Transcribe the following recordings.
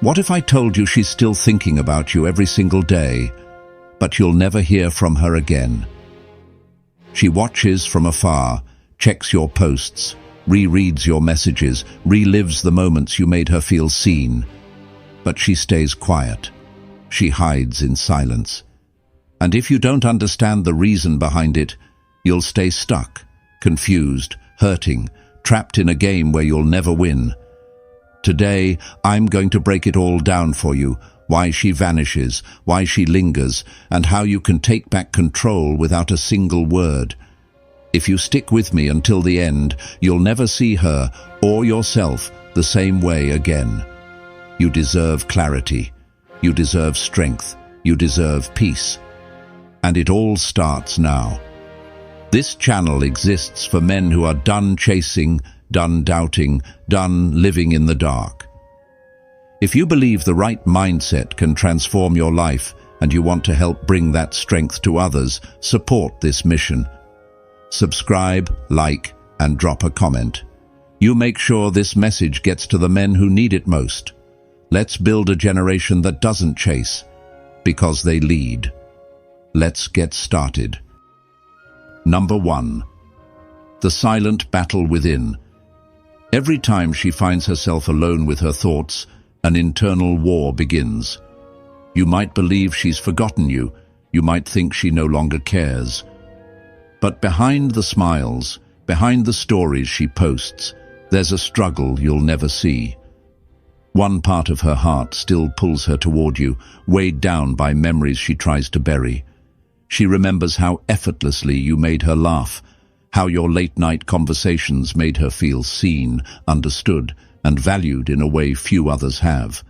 What if I told you she's still thinking about you every single day, but you'll never hear from her again? She watches from afar, checks your posts, rereads your messages, relives the moments you made her feel seen. But she stays quiet. She hides in silence. And if you don't understand the reason behind it, you'll stay stuck, confused, hurting, trapped in a game where you'll never win. Today, I'm going to break it all down for you, why she vanishes, why she lingers, and how you can take back control without a single word. If you stick with me until the end, you'll never see her or yourself the same way again. You deserve clarity. You deserve strength. You deserve peace. And it all starts now. This channel exists for men who are done chasing, done doubting, done living in the dark. If you believe the right mindset can transform your life and you want to help bring that strength to others, support this mission. Subscribe, like, and drop a comment. You make sure this message gets to the men who need it most. Let's build a generation that doesn't chase, because they lead. Let's get started. Number 1. The silent battle within. Every time she finds herself alone with her thoughts, an internal war begins. You might believe she's forgotten you. You might think she no longer cares. But behind the smiles, behind the stories she posts, there's a struggle you'll never see. One part of her heart still pulls her toward you, weighed down by memories she tries to bury. She remembers how effortlessly you made her laugh, how your late-night conversations made her feel seen, understood, and valued in a way few others have.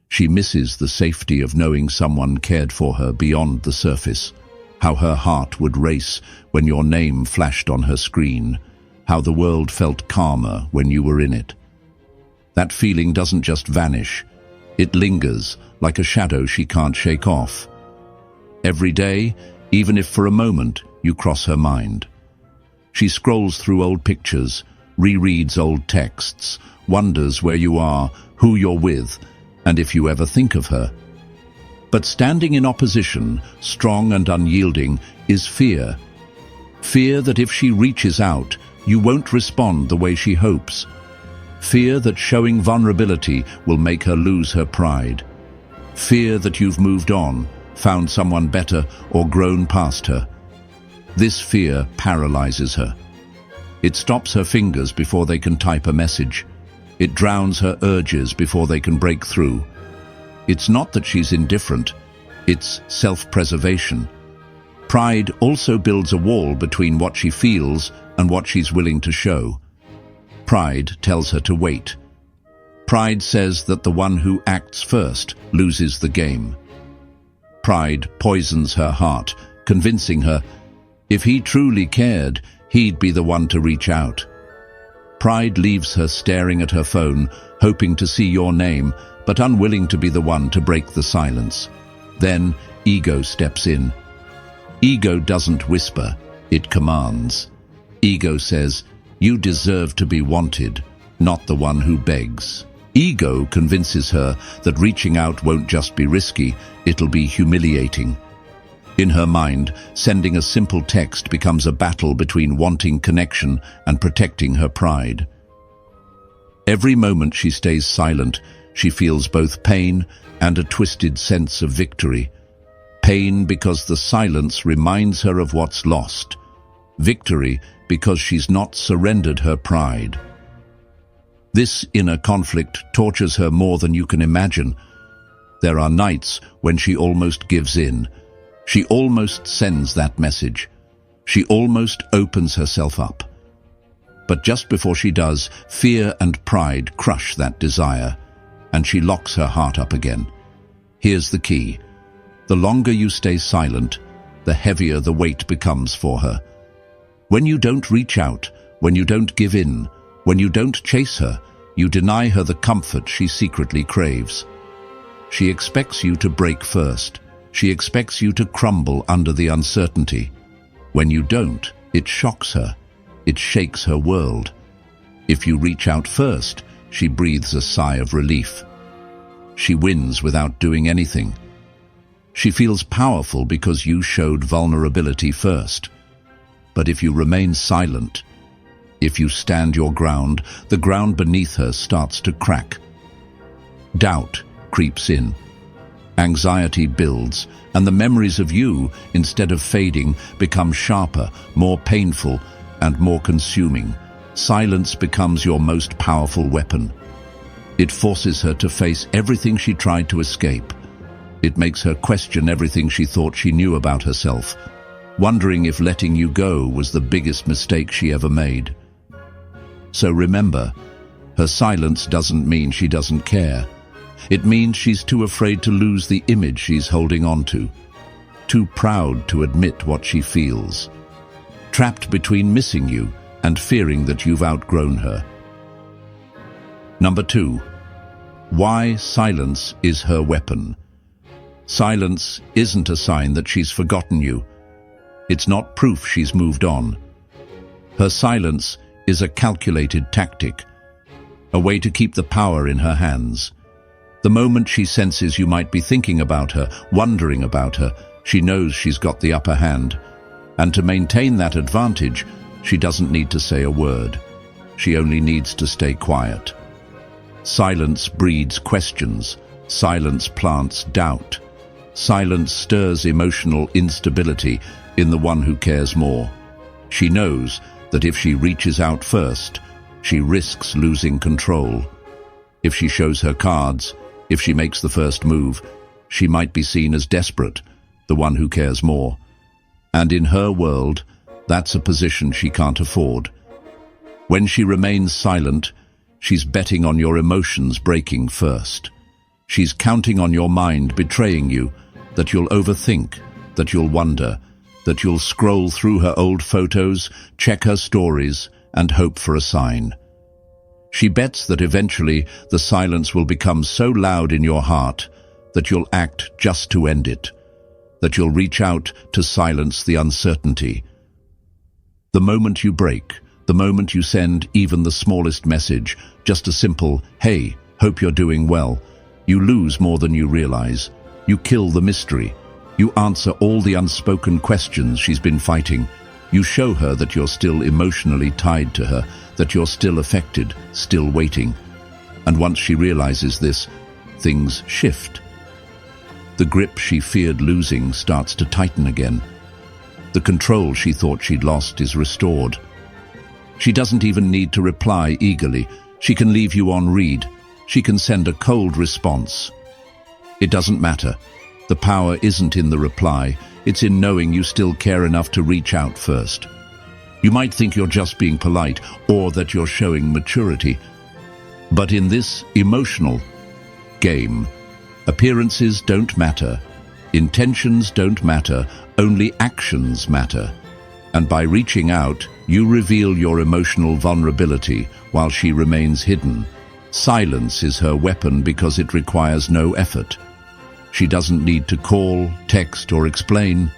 She misses the safety of knowing someone cared for her beyond the surface, how her heart would race when your name flashed on her screen, how the world felt calmer when you were in it. That feeling doesn't just vanish, it lingers like a shadow she can't shake off. Every day, even if for a moment, you cross her mind. She scrolls through old pictures, rereads old texts, wonders where you are, who you're with, and if you ever think of her. But standing in opposition, strong and unyielding, is fear. Fear that if she reaches out, you won't respond the way she hopes. Fear that showing vulnerability will make her lose her pride. Fear that you've moved on, found someone better, or grown past her. This fear paralyzes her. It stops her fingers before they can type a message. It drowns her urges before they can break through. It's not that she's indifferent, it's self-preservation. Pride also builds a wall between what she feels and what she's willing to show. Pride tells her to wait. Pride says that the one who acts first loses the game. Pride poisons her heart, convincing her, if he truly cared, he'd be the one to reach out. Pride leaves her staring at her phone, hoping to see your name, but unwilling to be the one to break the silence. Then ego steps in. Ego doesn't whisper, it commands. Ego says, you deserve to be wanted, not the one who begs. Ego convinces her that reaching out won't just be risky, it'll be humiliating. In her mind, sending a simple text becomes a battle between wanting connection and protecting her pride. Every moment she stays silent, she feels both pain and a twisted sense of victory. Pain because the silence reminds her of what's lost. Victory because she's not surrendered her pride. This inner conflict tortures her more than you can imagine. There are nights when she almost gives in. She almost sends that message. She almost opens herself up. But just before she does, fear and pride crush that desire, and she locks her heart up again. Here's the key. The longer you stay silent, the heavier the weight becomes for her. When you don't reach out, when you don't give in, when you don't chase her, you deny her the comfort she secretly craves. She expects you to break first. She expects you to crumble under the uncertainty. When you don't, it shocks her. It shakes her world. If you reach out first, she breathes a sigh of relief. she wins without doing anything. She feels powerful because you showed vulnerability first. But if you remain silent, if you stand your ground, the ground beneath her starts to crack. Doubt creeps in. Anxiety builds, and the memories of you, instead of fading, become sharper, more painful, and more consuming. Silence becomes your most powerful weapon. It forces her to face everything she tried to escape. It makes her question everything she thought she knew about herself, wondering if letting you go was the biggest mistake she ever made. So remember, her silence doesn't mean she doesn't care. It means she's too afraid to lose the image she's holding on to, too proud to admit what she feels, trapped between missing you and fearing that you've outgrown her. Number 2. Why silence is her weapon. Silence isn't a sign that she's forgotten you. It's not proof she's moved on. Her silence is a calculated tactic, a way to keep the power in her hands. The moment she senses you might be thinking about her, wondering about her, she knows she's got the upper hand. And to maintain that advantage, she doesn't need to say a word. She only needs to stay quiet. Silence breeds questions. Silence plants doubt. Silence stirs emotional instability in the one who cares more. She knows that if she reaches out first, she risks losing control. If she shows her cards, if she makes the first move, she might be seen as desperate, the one who cares more. And in her world, that's a position she can't afford. When she remains silent, she's betting on your emotions breaking first. She's counting on your mind betraying you, that you'll overthink, that you'll wonder, that you'll scroll through her old photos, check her stories, and hope for a sign. She bets that eventually the silence will become so loud in your heart that you'll act just to end it, that you'll reach out to silence the uncertainty. The moment you break, the moment you send even the smallest message, just a simple, "Hey, hope you're doing well," you lose more than you realize. You kill the mystery. You answer all the unspoken questions she's been fighting. You show her that you're still emotionally tied to her, that you're still affected, still waiting. And once she realizes this, things shift. The grip she feared losing starts to tighten again. The control she thought she'd lost is restored. She doesn't even need to reply eagerly. She can leave you on read. She can send a cold response. It doesn't matter. The power isn't in the reply. It's in knowing you still care enough to reach out first. You might think you're just being polite or that you're showing maturity. But in this emotional game, appearances don't matter. Intentions don't matter. Only actions matter. And by reaching out, you reveal your emotional vulnerability while she remains hidden. Silence is her weapon because it requires no effort. She doesn't need to call, text, or explain.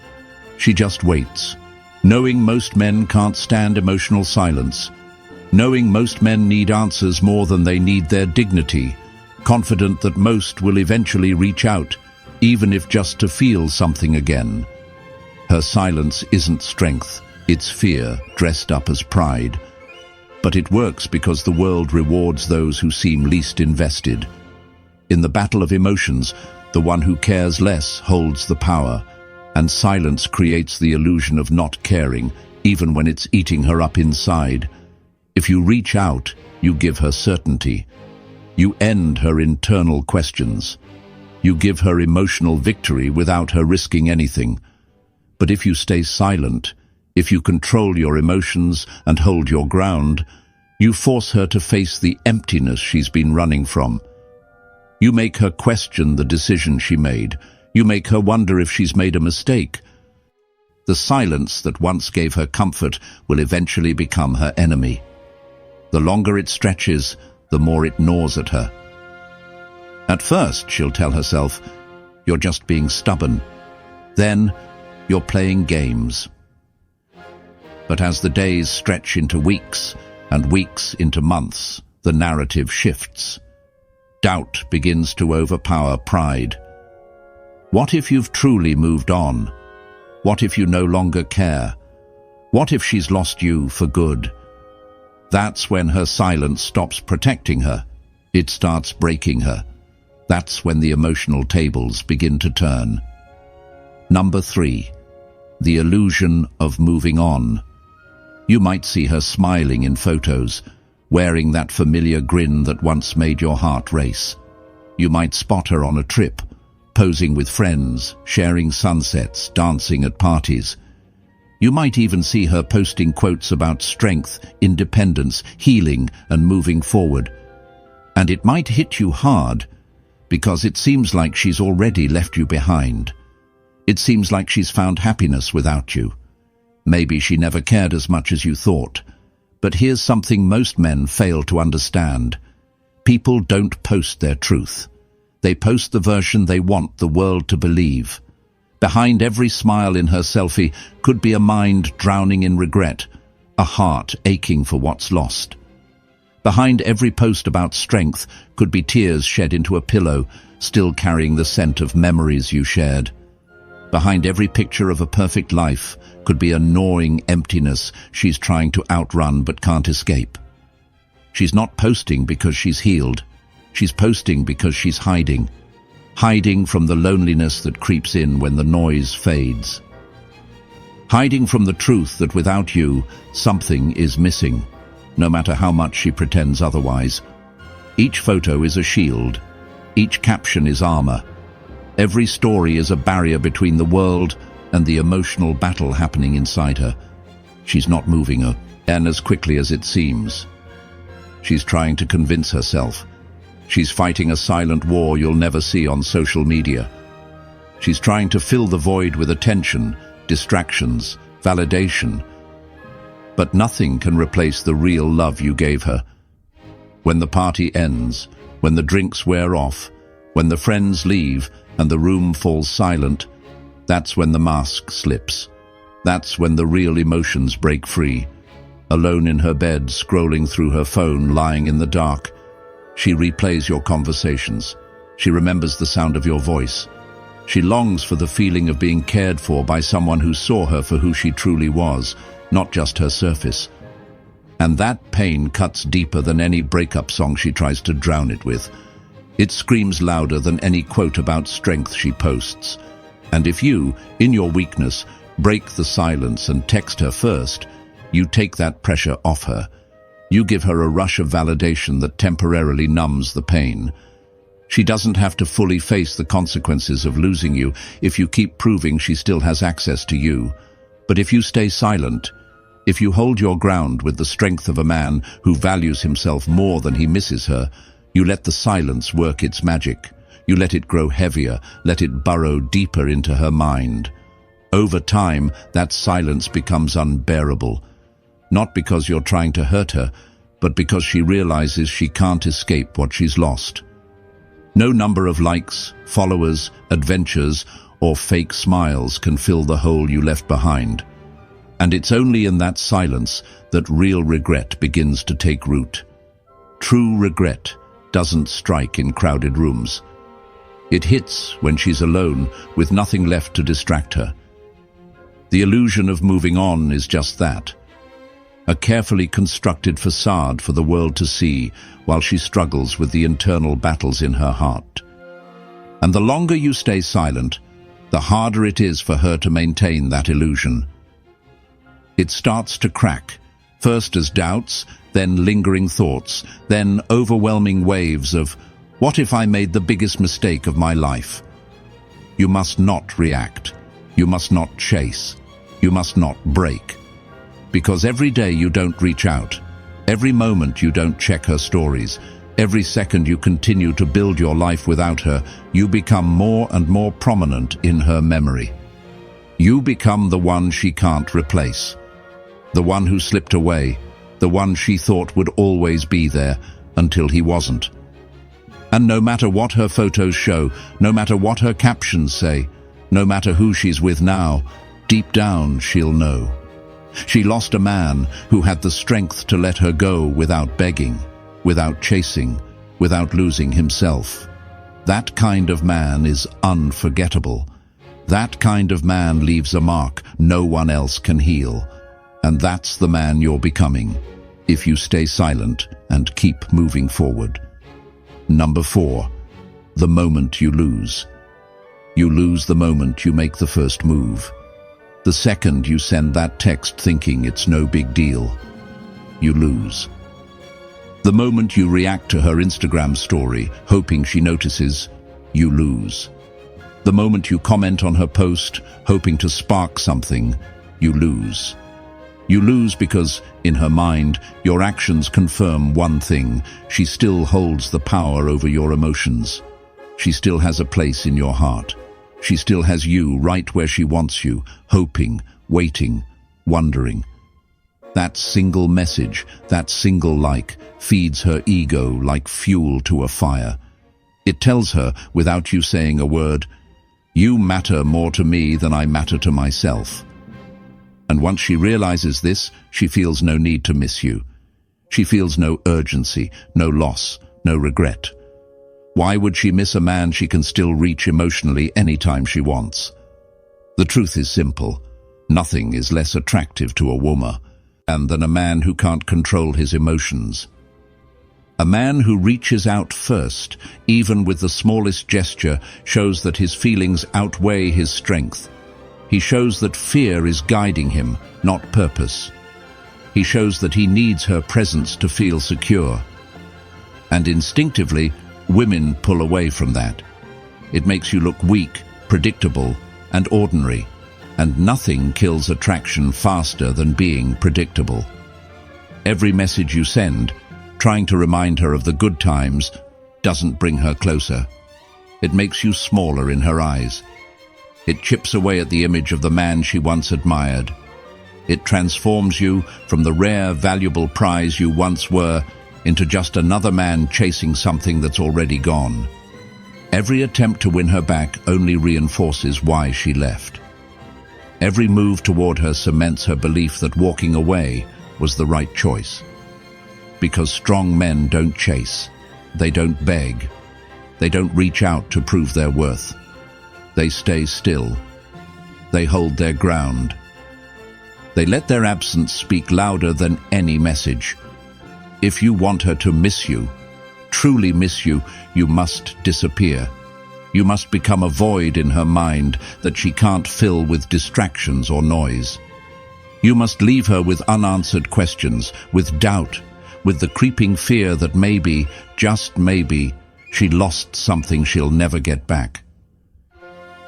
She just waits, knowing most men can't stand emotional silence, knowing most men need answers more than they need their dignity, confident that most will eventually reach out, even if just to feel something again. Her silence isn't strength, it's fear dressed up as pride. But it works because the world rewards those who seem least invested. In the battle of emotions, the one who cares less holds the power, and silence creates the illusion of not caring, even when it's eating her up inside. If you reach out, you give her certainty. You end her internal questions. You give her emotional victory without her risking anything. But if you stay silent, if you control your emotions and hold your ground, you force her to face the emptiness she's been running from. You make her question the decision she made. You make her wonder if she's made a mistake. The silence that once gave her comfort will eventually become her enemy. The longer it stretches, the more it gnaws at her. At first, she'll tell herself, "You're just being stubborn." Then, "You're playing games." But as the days stretch into weeks, and weeks into months, the narrative shifts. doubt begins to overpower pride. What if you've truly moved on? What if you no longer care? What if she's lost you for good? That's when her silence stops protecting her. It starts breaking her. That's when the emotional tables begin to turn. Number 3. The illusion of moving on. You might see her smiling in photos, wearing that familiar grin that once made your heart race. You might spot her on a trip, posing with friends, sharing sunsets, dancing at parties. You might even see her posting quotes about strength, independence, healing, and moving forward. And it might hit you hard, because it seems like she's already left you behind. It seems like she's found happiness without you. Maybe she never cared as much as you thought. But here's something most men fail to understand. People don't post their truth. They post the version they want the world to believe. Behind every smile in her selfie could be a mind drowning in regret, a heart aching for what's lost. Behind every post about strength could be tears shed into a pillow, still carrying the scent of memories you shared. Behind every picture of a perfect life could be a gnawing emptiness she's trying to outrun but can't escape. She's not posting because she's healed. She's posting because she's hiding. Hiding from the loneliness that creeps in when the noise fades. Hiding from the truth that without you, something is missing, no matter how much she pretends otherwise. Each photo is a shield. Each caption is armor. Every story is a barrier between the world and the emotional battle happening inside her. She's not moving and as quickly as it seems. She's trying to convince herself. She's fighting a silent war you'll never see on social media. She's trying to fill the void with attention, distractions, validation. But nothing can replace the real love you gave her. When the party ends, when the drinks wear off, when the friends leave and the room falls silent, that's when the mask slips. That's when the real emotions break free. Alone in her bed, scrolling through her phone, lying in the dark, she replays your conversations. She remembers the sound of your voice. She longs for the feeling of being cared for by someone who saw her for who she truly was, not just her surface. And that pain cuts deeper than any breakup song she tries to drown it with. It screams louder than any quote about strength she posts. And if you, in your weakness, break the silence and text her first, you take that pressure off her. You give her a rush of validation that temporarily numbs the pain. She doesn't have to fully face the consequences of losing you if you keep proving she still has access to you. But if you stay silent, if you hold your ground with the strength of a man who values himself more than he misses her, you let the silence work its magic. You let it grow heavier, let it burrow deeper into her mind. Over time, that silence becomes unbearable. Not because you're trying to hurt her, but because she realizes she can't escape what she's lost. No number of likes, followers, adventures, or fake smiles can fill the hole you left behind. And it's only in that silence that real regret begins to take root. True regret doesn't strike in crowded rooms. It hits when she's alone, with nothing left to distract her. The illusion of moving on is just that. A carefully constructed facade for the world to see while she struggles with the internal battles in her heart. And the longer you stay silent, the harder it is for her to maintain that illusion. It starts to crack, first as doubts, then lingering thoughts, then overwhelming waves of, what if I made the biggest mistake of my life? You must not react. You must not chase. You must not break. Because every day you don't reach out, every moment you don't check her stories, every second you continue to build your life without her, you become more and more prominent in her memory. You become the one she can't replace. The one who slipped away, the one she thought would always be there until he wasn't. And no matter what her photos show, no matter what her captions say, no matter who she's with now, deep down she'll know. She lost a man who had the strength to let her go without begging, without chasing, without losing himself. That kind of man is unforgettable. That kind of man leaves a mark no one else can heal. And that's the man you're becoming, if you stay silent and keep moving forward. Number 4, the moment you lose. You lose the moment you make the first move. The second you send that text thinking it's no big deal, you lose. The moment you react to her Instagram story, hoping she notices, you lose. The moment you comment on her post, hoping to spark something, you lose. You lose because, in her mind, your actions confirm one thing: she still holds the power over your emotions. She still has a place in your heart. She still has you right where she wants you, hoping, waiting, wondering. That single message, that single like, feeds her ego like fuel to a fire. It tells her, without you saying a word, "You matter more to me than I matter to myself." And once she realizes this, she feels no need to miss you. She feels no urgency, no loss, no regret. Why would she miss a man she can still reach emotionally anytime she wants? The truth is simple. Nothing is less attractive to a woman than a man who can't control his emotions. A man who reaches out first, even with the smallest gesture, shows that his feelings outweigh his strength. He shows that fear is guiding him, not purpose. He shows that he needs her presence to feel secure. And instinctively, women pull away from that. It makes you look weak, predictable, and ordinary. And nothing kills attraction faster than being predictable. Every message you send, trying to remind her of the good times, doesn't bring her closer. It makes you smaller in her eyes. It chips away at the image of the man she once admired. It transforms you from the rare, valuable prize you once were into just another man chasing something that's already gone. Every attempt to win her back only reinforces why she left. Every move toward her cements her belief that walking away was the right choice. Because strong men don't chase. They don't beg. They don't reach out to prove their worth. They stay still. They hold their ground. They let their absence speak louder than any message. If you want her to miss you, truly miss you, you must disappear. You must become a void in her mind that she can't fill with distractions or noise. You must leave her with unanswered questions, with doubt, with the creeping fear that maybe, just maybe, she lost something she'll never get back.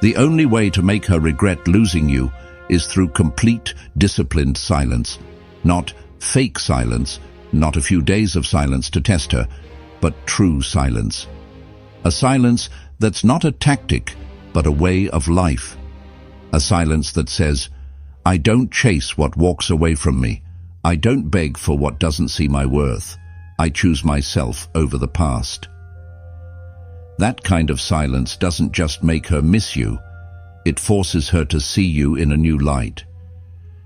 The only way to make her regret losing you is through complete, disciplined silence. Not fake silence, not a few days of silence to test her, but true silence. A silence that's not a tactic, but a way of life. A silence that says, "I don't chase what walks away from me. I don't beg for what doesn't see my worth. I choose myself over the past." That kind of silence doesn't just make her miss you, it forces her to see you in a new light.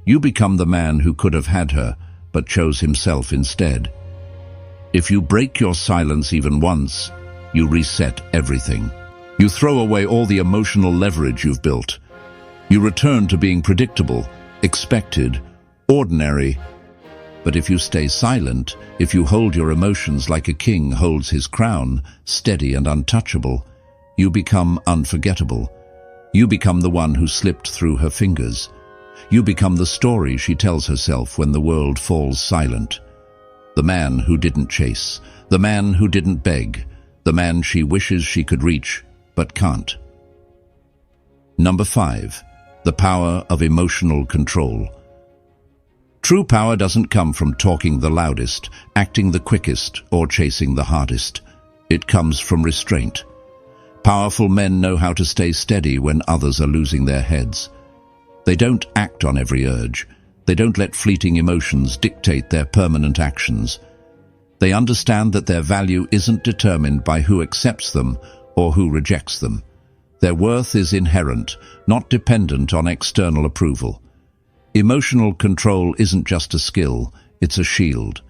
You become the man who could have had her, but chose himself instead. If you break your silence even once, you reset everything. You throw away all the emotional leverage you've built. You return to being predictable, expected, ordinary. But if you stay silent, if you hold your emotions like a king holds his crown, steady and untouchable, you become unforgettable. You become the one who slipped through her fingers. You become the story she tells herself when the world falls silent. The man who didn't chase, the man who didn't beg, the man she wishes she could reach, but can't. Number 5, the power of emotional control. True power doesn't come from talking the loudest, acting the quickest, or chasing the hardest. It comes from restraint. Powerful men know how to stay steady when others are losing their heads. They don't act on every urge. They don't let fleeting emotions dictate their permanent actions. They understand that their value isn't determined by who accepts them or who rejects them. Their worth is inherent, not dependent on external approval. Emotional control isn't just a skill, it's a shield.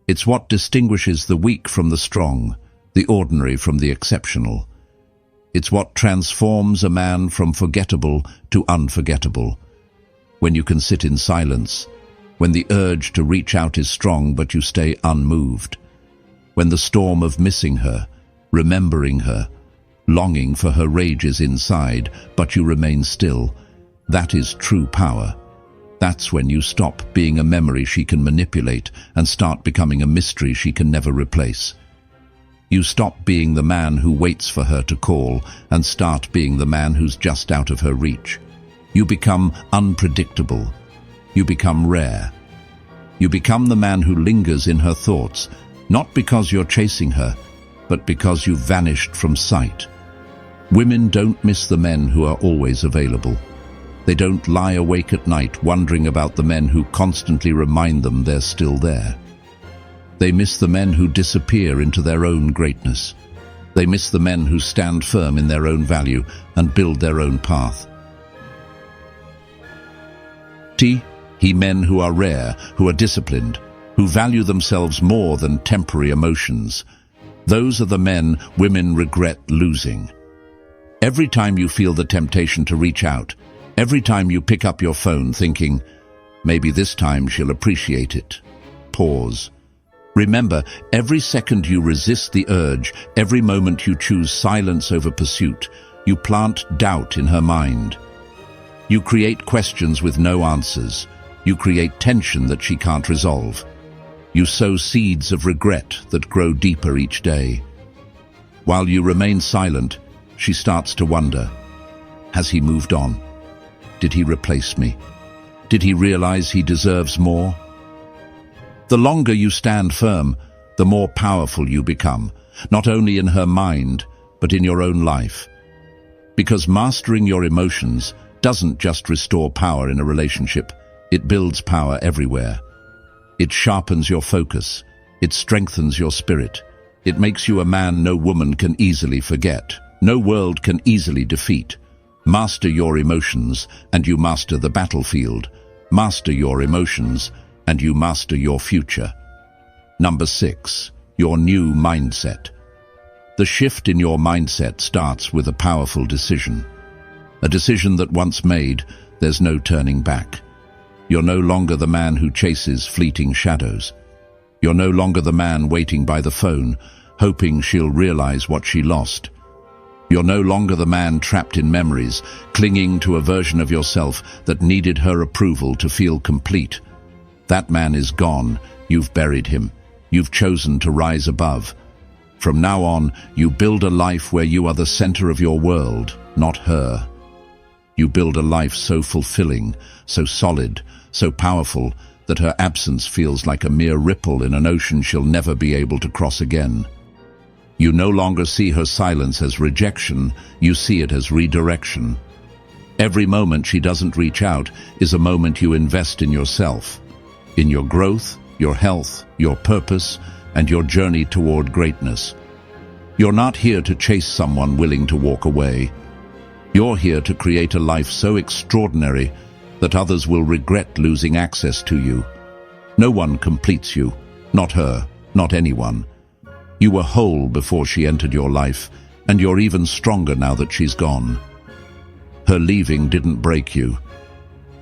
It's what distinguishes the weak from the strong, the ordinary from the exceptional. It's what transforms a man from forgettable to unforgettable. When you can sit in silence, when the urge to reach out is strong but you stay unmoved, when the storm of missing her, remembering her, longing for her rages inside, but you remain still, that is true power. That's when you stop being a memory she can manipulate and start becoming a mystery she can never replace. You stop being the man who waits for her to call and start being the man who's just out of her reach. You become unpredictable. You become rare. You become the man who lingers in her thoughts, not because you're chasing her, but because you've vanished from sight. Women don't miss the men who are always available. They don't lie awake at night wondering about the men who constantly remind them they're still there. They miss the men who disappear into their own greatness. They miss the men who stand firm in their own value and build their own path. He men who are rare, who are disciplined, who value themselves more than temporary emotions. Those are the men women regret losing. Every time you feel the temptation to reach out, every time you pick up your phone thinking, maybe this time she'll appreciate it, pause. Remember, every second you resist the urge, every moment you choose silence over pursuit, you plant doubt in her mind. You create questions with no answers. You create tension that she can't resolve. You sow seeds of regret that grow deeper each day. While you remain silent, she starts to wonder, has he moved on? Did he replace me? Did he realize he deserves more? The longer you stand firm, the more powerful you become, not only in her mind, but in your own life. Because mastering your emotions doesn't just restore power in a relationship, it builds power everywhere. It sharpens your focus. It strengthens your spirit. It makes you a man no woman can easily forget, no world can easily defeat. Master your emotions, and you master the battlefield. Master your emotions, and you master your future. Number 6, your new mindset. The shift in your mindset starts with a powerful decision. A decision that once made, there's no turning back. You're no longer the man who chases fleeting shadows. You're no longer the man waiting by the phone, hoping she'll realize what she lost. You're no longer the man trapped in memories, clinging to a version of yourself that needed her approval to feel complete. That man is gone. You've buried him. You've chosen to rise above. From now on, you build a life where you are the center of your world, not her. You build a life so fulfilling, so solid, so powerful, that her absence feels like a mere ripple in an ocean she'll never be able to cross again. You no longer see her silence as rejection, you see it as redirection. Every moment she doesn't reach out is a moment you invest in yourself, in your growth, your health, your purpose, and your journey toward greatness. You're not here to chase someone willing to walk away. You're here to create a life so extraordinary that others will regret losing access to you. No one completes you, not her, not anyone. You were whole before she entered your life, and you're even stronger now that she's gone. Her leaving didn't break you.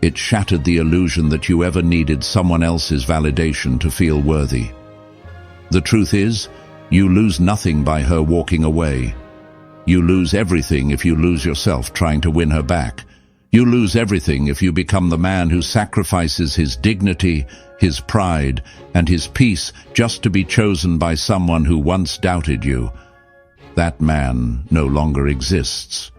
It shattered the illusion that you ever needed someone else's validation to feel worthy. The truth is, you lose nothing by her walking away. You lose everything if you lose yourself trying to win her back. You lose everything if you become the man who sacrifices his dignity, his pride, and his peace just to be chosen by someone who once doubted you. That man no longer exists.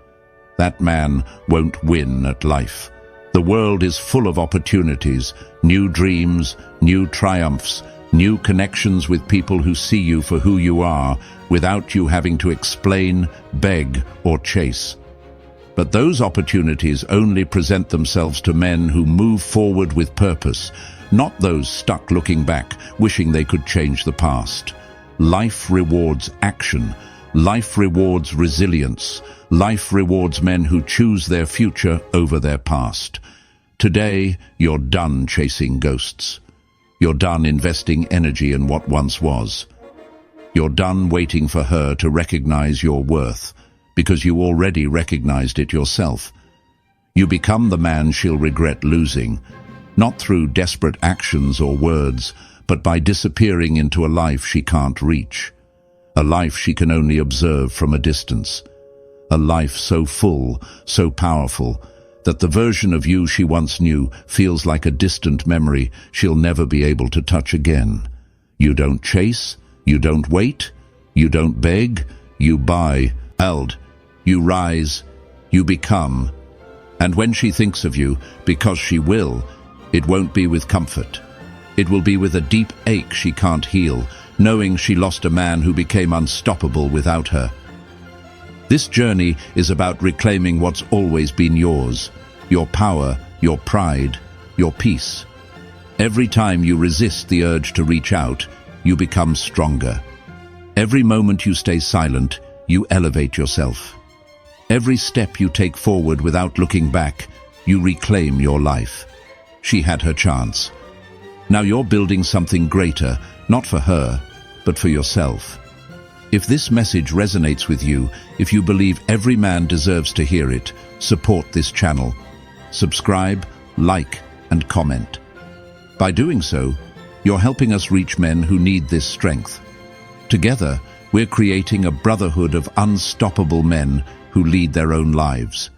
That man won't win at life. The world is full of opportunities, new dreams, new triumphs, new connections with people who see you for who you are, without you having to explain, beg, or chase. But those opportunities only present themselves to men who move forward with purpose, not those stuck looking back, wishing they could change the past. Life rewards action. Life rewards resilience. Life rewards men who choose their future over their past. Today, you're done chasing ghosts. You're done investing energy in what once was. You're done waiting for her to recognize your worth, because you already recognized it yourself. You become the man she'll regret losing, not through desperate actions or words, but by disappearing into a life she can't reach. A life she can only observe from a distance. A life so full, so powerful, that the version of you she once knew feels like a distant memory she'll never be able to touch again. You don't chase, you don't wait, you don't beg, you buy, you rise, you become. And when she thinks of you, because she will, it won't be with comfort. It will be with a deep ache she can't heal, knowing she lost a man who became unstoppable without her. This journey is about reclaiming what's always been yours, your power, your pride, your peace. Every time you resist the urge to reach out, you become stronger. Every moment you stay silent, you elevate yourself. Every step you take forward without looking back, you reclaim your life. She had her chance. Now you're building something greater, not for her, but for yourself. If this message resonates with you, if you believe every man deserves to hear it, support this channel. Subscribe, like, and comment. By doing so, you're helping us reach men who need this strength. Together, we're creating a brotherhood of unstoppable men who lead their own lives.